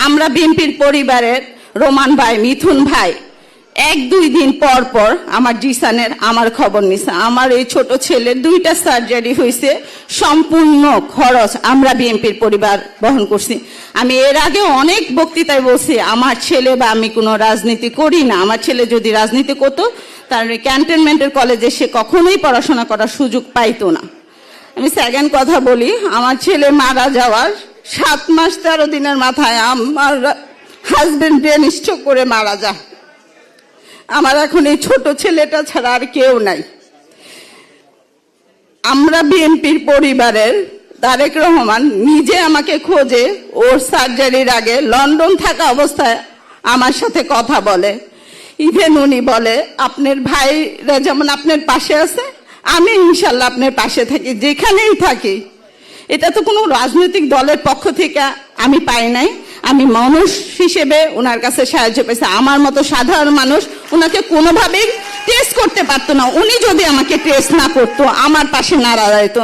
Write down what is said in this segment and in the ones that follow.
আমরা বিএনপির পরিবারের রোমান ভাই, মিথুন ভাই 1-2 দিন পর পর আমার জিসানের আমার খবর নিছে। আমার এই ছোট ছেলের 2টা সার্জারি হয়েছে, সম্পূর্ণ খরচ আমরা বিএনপির পরিবার বহন করছি। আমি এর আগে অনেক বক্তৃতায় বলছি আমার ছেলে বা আমি কোনো রাজনীতি করি না। আমার ছেলে যদি রাজনীতি করতো তাহলে ক্যান্টনমেন্টের কলেজে সে কখনোই পড়াশোনা করার সুযোগ পাইতো না। আমি সেকেন্ড কথা বলি, আমার ছেলে মারা যাওয়ার 7 মাস 13 দিনের মাথায় আমার হাজবেন্ড ব্রেন স্ট্রোক করে মারা যায়। আমার এখন এই ছোট ছেলেটা ছাড়া আর কেউ নাই। আমরা বিএনপির পরিবারের তারেক রহমান নিজে আমাকে খোঁজে, ওর সার্জারির আগে লন্ডন থাকা অবস্থায় আমার সাথে কথা বলে। ইভেন উনি বলে আপনার ভাইরা যেমন আপনার পাশে আছে, আমি ইনশাল্লাহ আপনার পাশে থাকি, যেখানেই থাকি। এটা তো কোনো রাজনৈতিক দলের পক্ষ থেকে আমি পাই নাই, আমি মানুষ হিসেবে ওনার কাছে সাহায্য পেয়েছি। আমার মতো সাধারণ মানুষ ওনাকে কোনোভাবেই টেস্ট করতে পারতো না। উনি যদি আমাকে টেস্ট না করতো, আমার পাশে না দাঁড়াইতো,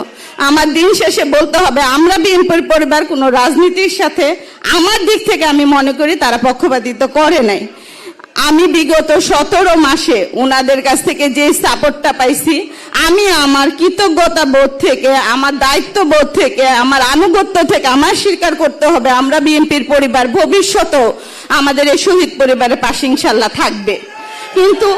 আমার দিন শেষে বলতে হবে আমরা বিএনপির পরিবার কোনো রাজনীতির সাথে আমার দিক থেকে আমি মনে করি তারা পক্ষপাতিত্ব করে নাই। আমি বিগত 17 মাসে ওনাদের কাছ থেকে যে সাপোর্টটা পাইছি, আমি আমার কৃতজ্ঞতা বোধ থেকে, আমার দায়িত্ব বোধ থেকে, আমার আনুগত্য থেকে আমার স্বীকার করতে হবে আমরা বিএনপির পরিবার ভবিষ্যতেও আমাদের এই শহীদ পরিবারের পাশে ইনশাল্লাহ থাকবে। কিন্তু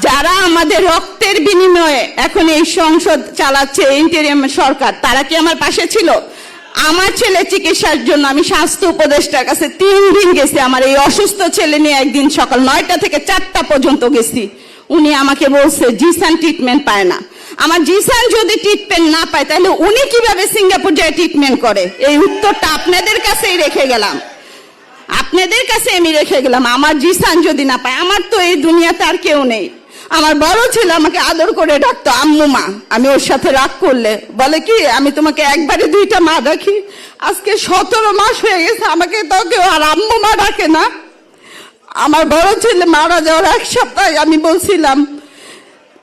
যারা আমাদের রক্তের বিনিময়ে এখন এই সংসদ চালাচ্ছে ইন্টারিম সরকার, তারা কি আমার পাশে ছিল? আমার ছেলে চিকিৎসার জন্য আমি স্বাস্থ্য উপদেষ্টার কাছে 3 দিন গেছি। আমার এই অসুস্থ ছেলে নিয়ে একদিন সকাল 9টা থেকে 4টা পর্যন্ত গেছি। উনি আমাকে বলছে জিসান ট্রিটমেন্ট পায় না। আমার জিসান যদি ট্রিটমেন্ট না পায় তাহলে উনি কিভাবে সিঙ্গাপুর যায় ট্রিটমেন্ট করে? এই উত্তরটা আপনাদের কাছেই রেখে গেলাম, আপনাদের কাছে আমি রেখে গেলাম। আমার জিসান যদি না পায়, আমার তো এই দুনিয়াতে আর কেউ নেই। আমার বড় ছেলে আমাকে আদর করে ডাকতো আম্মু মা। আমি ওর সাথে রাগ করলে বলে কি আমি তোমাকে একবারে 2টা মা ডাকি। আজকে 17 মাস হয়ে গেছে আমাকে তো কেউ আর আম্মু মা ডাকে না। আমার বড় ছেলে মারা যাওয়ার 1 সপ্তাহ আমি বলছিলাম,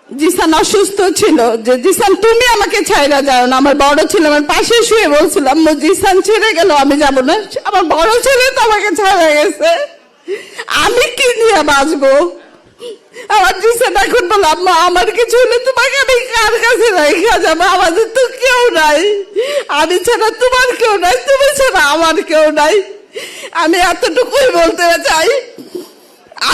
জিসান অসুস্থ ছিল, যে জিসান তুমি আমাকে ছাইরা যাও না। আমার বড় ছেলে আমার পাশে শুয়ে বলছিলাম জিসান ছেড়ে গেল আমি যাব না। আমার বড় ছেলে তো আমাকে ছাড়া গেছে, আমি কি নিয়ে বাঁচবো? আমার জিসান এখন বললাম মা আমার কিছু হলে তোমাকে আমি কার কাছে রেখা যাবো? আমাদের তো কেউ নাই, আমি ছাড়া তোমার কেউ নাই, তুমি ছাড়া আমার কেউ নাই। আমি এতটুকুই বলতে চাই,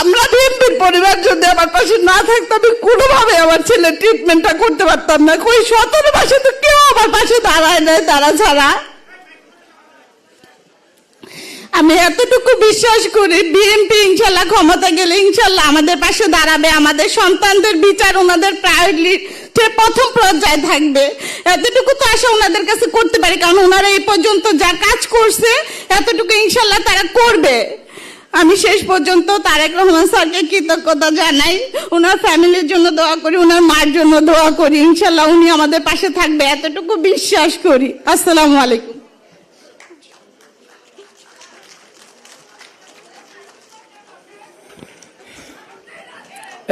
আমরা বিএনপির পরিবার যদি আমার পাশে না থাকতো আমি কোনোভাবে আমার ছেলের ট্রিটমেন্টটা করতে পারতাম না। কই 17 মাসে তো কেউ আমার পাশে দাঁড়ায় নাই তারা ছাড়া। আমি এতটুকু বিশ্বাস করি বিএনপি ইনশাল্লাহ ক্ষমতা গেলে ইনশাল্লাহ আমাদের পাশে দাঁড়াবে, আমাদের সন্তানদের বিচার ওনাদের প্রায়োরিটি প্রথম পর্যায়ে থাকবে। এতটুকু তো আশা ওনাদের কাছে করতে পারি, কারণ ওনারা এই পর্যন্ত যা কাজ করছে এতটুকু ইনশাল্লাহ তারা করবে। আমি শেষ পর্যন্ত তারেক রহমান স্যারকে কৃতজ্ঞতা জানাই, ওনার ফ্যামিলির জন্য দোয়া করি, ওনার মার জন্য দোয়া করি, ইনশাল্লাহ উনি আমাদের পাশে থাকবে এতটুকু বিশ্বাস করি। আসসালামু আলাইকুম।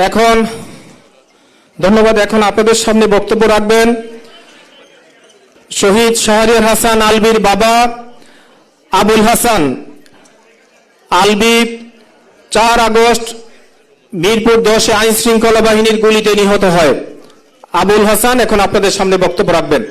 এখন ধন্যবাদ। এখন আপনাদের সামনে বক্তব্য রাখবেন শহীদ শাহরিয়ার হাসান আলবির বাবা আবুল হাসান আলবি। 4 আগস্ট মিরপুর 10-এ আইন শৃঙ্খলা বাহিনীর গুলিতে নিহত হয়। আবুল হাসান এখন আপনাদের সামনে বক্তব্য রাখবেন।